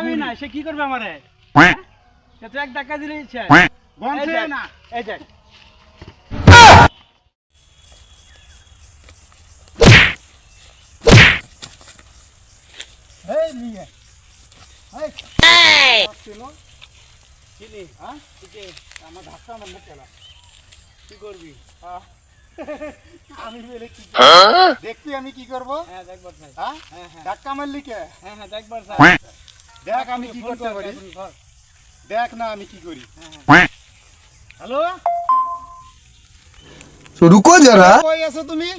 কবি না সে কি করবে আমারে সে তো এক ধাক্কা দিলেই শেষ বলছে না এই দেখ এই নিয়ে চিনি হ্যাঁ ঠিক আমার ধাক্কা মারলে খেলা কি করবি আমি বলে কি দেখবি আমি কি করব হ্যাঁ দেখবার ভাই হ্যাঁ হ্যাঁ হ্যাঁ ধাক্কা মারলি কে হ্যাঁ হ্যাঁ দেখবার দেখ আমি কি করতে পারি দেখ না আমি কি করি হ্যালো तो रुको जरा কই আছো তুমি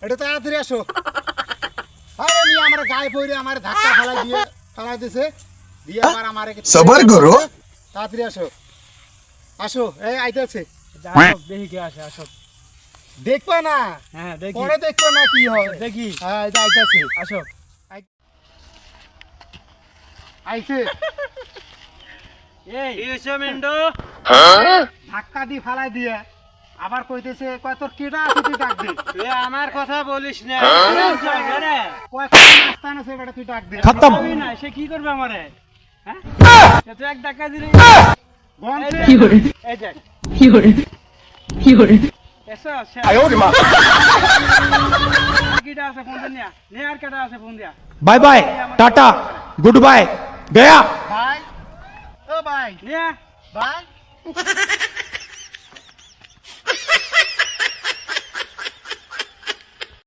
এটা তাড়াতাড়ি আসো আরে নি আমার গায়ে পড়ে আমার ধাক্কা ফেলাই দিছে দিয়ে আবার আমারে सबर करो তাড়াতাড়ি আসো আসো এই আইতাছে দেখি কে আসে আসো দেখবা না হ্যাঁ দেখি পরে দেখবা না কি হয় দেখি হ্যাঁ এই যে আইতাছে আসো আইছে এই এসো মেন্ডো ধাক্কা দি ফালাই দিয়ে আবার কইতেছে কয় তোর কেডা আছে তুই ডাক দে তুই আমার কথা বলিস না কয় কোন স্থান আছে বেটা তুই ডাক দে খতম না সে কি করবে আমারে হ্যাঁ সে তো এক ধাক্কা দিলেই বলছে কি করে এই দেখ কি করে এসো আয়ো রে মা কিটা আছে ফোন দিয়া নে আর কেডা আছে ফোন দিয়া bye bye tata good bye गया ভাই ও ভাই নে ভাই